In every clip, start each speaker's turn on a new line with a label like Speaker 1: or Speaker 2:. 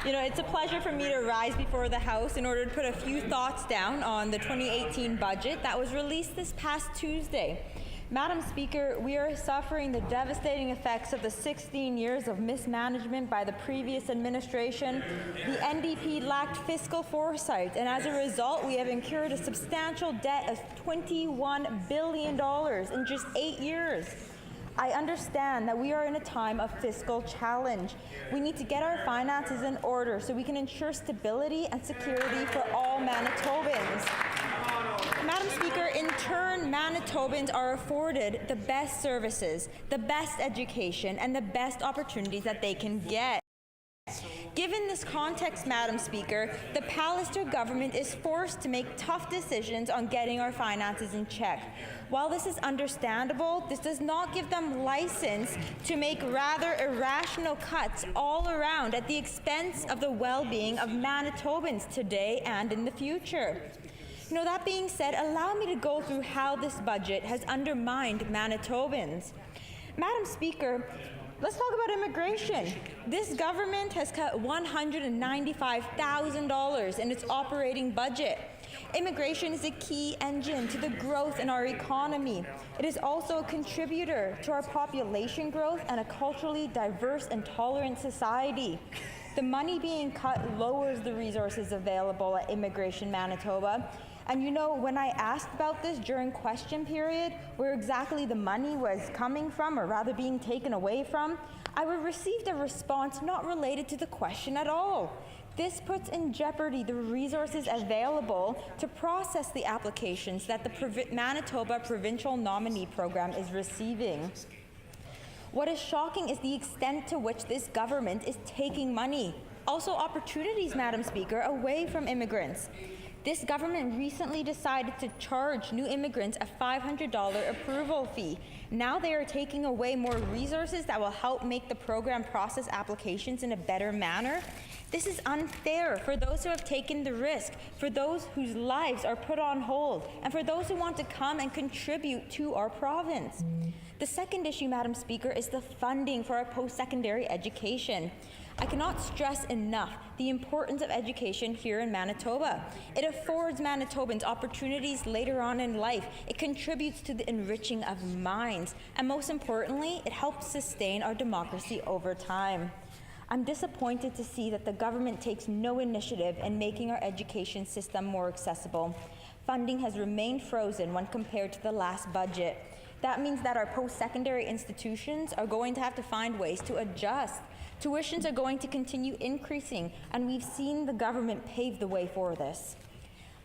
Speaker 1: It's a pleasure for me to rise before the House in order to put a few thoughts down on the 2018 budget that was released this past Tuesday. Madam Speaker, we are suffering the devastating effects of the 16 years of mismanagement by the previous administration. The NDP lacked fiscal foresight, and as a result, we have incurred a substantial debt of $21 billion in just 8 years. I understand that we are in a time of fiscal challenge. We need to get our finances in order so we can ensure stability and security for all Manitobans. Madam Speaker, in turn, Manitobans are afforded the best services, the best education, and the best opportunities that they can get. Given this context, Madam Speaker, the Pallister government is forced to make tough decisions on getting our finances in check. While this is understandable, this does not give them license to make rather irrational cuts all around at the expense of the well-being of Manitobans today and in the future. That being said, allow me to go through how this budget has undermined Manitobans. Madam Speaker, let's talk about immigration. This government has cut $195,000 in its operating budget. Immigration is a key engine to the growth in our economy. It is also a contributor to our population growth and a culturally diverse and tolerant society. The money being cut lowers the resources available at Immigration Manitoba. And when I asked about this during question period, where exactly the money was coming from, or rather being taken away from, I received a response not related to the question at all. This puts in jeopardy the resources available to process the applications that the Manitoba Provincial Nominee Program is receiving. What is shocking is the extent to which this government is taking money, also opportunities, Madam Speaker, away from immigrants. This government recently decided to charge new immigrants a $500 approval fee. Now they are taking away more resources that will help make the program process applications in a better manner. This is unfair for those who have taken the risk, for those whose lives are put on hold, and for those who want to come and contribute to our province. The second issue, Madam Speaker, is the funding for our post-secondary education. I cannot stress enough the importance of education here in Manitoba. It affords Manitobans opportunities later on in life. It contributes to the enriching of minds. And most importantly, it helps sustain our democracy over time. I'm disappointed to see that the government takes no initiative in making our education system more accessible. Funding has remained frozen when compared to the last budget. That means that our post-secondary institutions are going to have to find ways to adjust. Tuitions are going to continue increasing, and we've seen the government pave the way for this.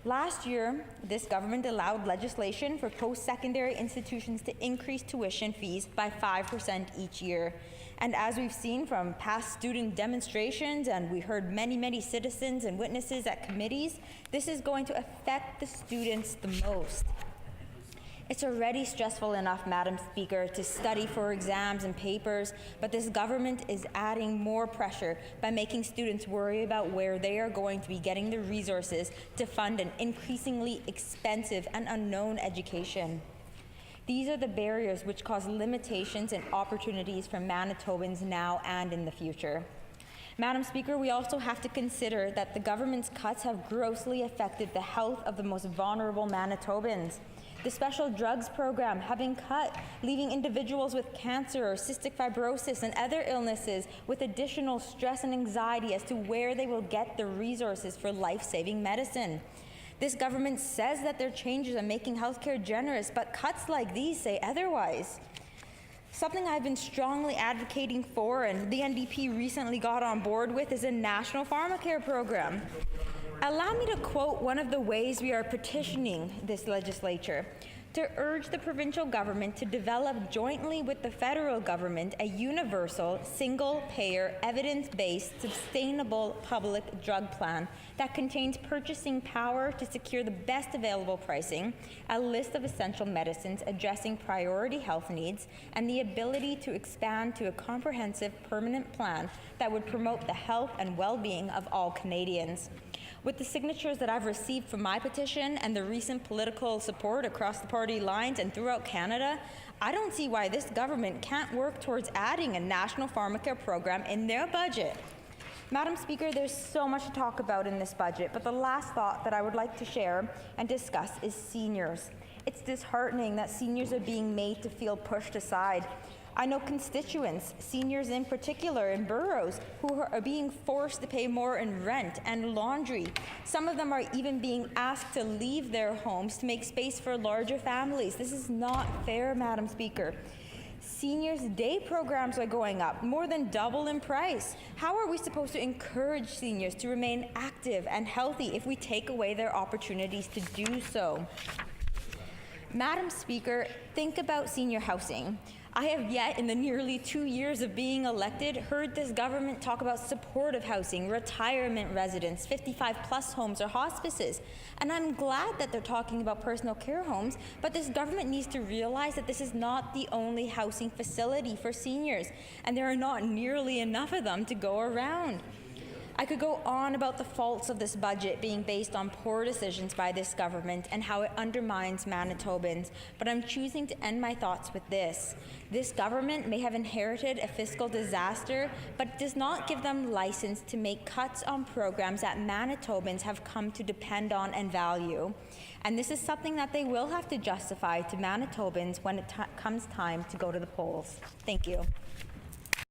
Speaker 1: Last year, this government allowed legislation for post-secondary institutions to increase tuition fees by 5% each year. And as we've seen from past student demonstrations, and we heard many citizens and witnesses at committees, this is going to affect the students the most. It's already stressful enough, Madam Speaker, to study for exams and papers, but this government is adding more pressure by making students worry about where they are going to be getting the resources to fund an increasingly expensive and unknown education. These are the barriers which cause limitations and opportunities for Manitobans now and in the future. Madam Speaker, we also have to consider that the government's cuts have grossly affected the health of the most vulnerable Manitobans. The special drugs program have been cut, leaving individuals with cancer or cystic fibrosis and other illnesses with additional stress and anxiety as to where they will get the resources for life-saving medicine. This government says that their changes are making healthcare generous, but cuts like these say otherwise. Something I've been strongly advocating for, and the NDP recently got on board with, is a national pharmacare program. Allow me to quote one of the ways we are petitioning this legislature: to urge the provincial government to develop jointly with the federal government a universal, single-payer, evidence-based, sustainable public drug plan that contains purchasing power to secure the best available pricing, a list of essential medicines addressing priority health needs, and the ability to expand to a comprehensive permanent plan that would promote the health and well-being of all Canadians. With the signatures that I've received for my petition and the recent political support across the party lines and throughout Canada, I don't see why this government can't work towards adding a national pharmacare program in their budget. Madam Speaker, there's so much to talk about in this budget, but the last thought that I would like to share and discuss is seniors. It's disheartening that seniors are being made to feel pushed aside. I know constituents, seniors in particular in Burrows, who are being forced to pay more in rent and laundry. Some of them are even being asked to leave their homes to make space for larger families. This is not fair, Madam Speaker. Seniors' day programs are going up, more than double in price. How are we supposed to encourage seniors to remain active and healthy if we take away their opportunities to do so? Madam Speaker, think about senior housing. I have yet, in the nearly 2 years of being elected, heard this government talk about supportive housing, retirement residence, 55-plus homes, or hospices. And I'm glad that they're talking about personal care homes, but this government needs to realize that this is not the only housing facility for seniors, and there are not nearly enough of them to go around. I could go on about the faults of this budget being based on poor decisions by this government and how it undermines Manitobans, but I'm choosing to end my thoughts with this. This government may have inherited a fiscal disaster, but it does not give them license to make cuts on programs that Manitobans have come to depend on and value. And this is something that they will have to justify to Manitobans when it comes time to go to the polls. Thank you.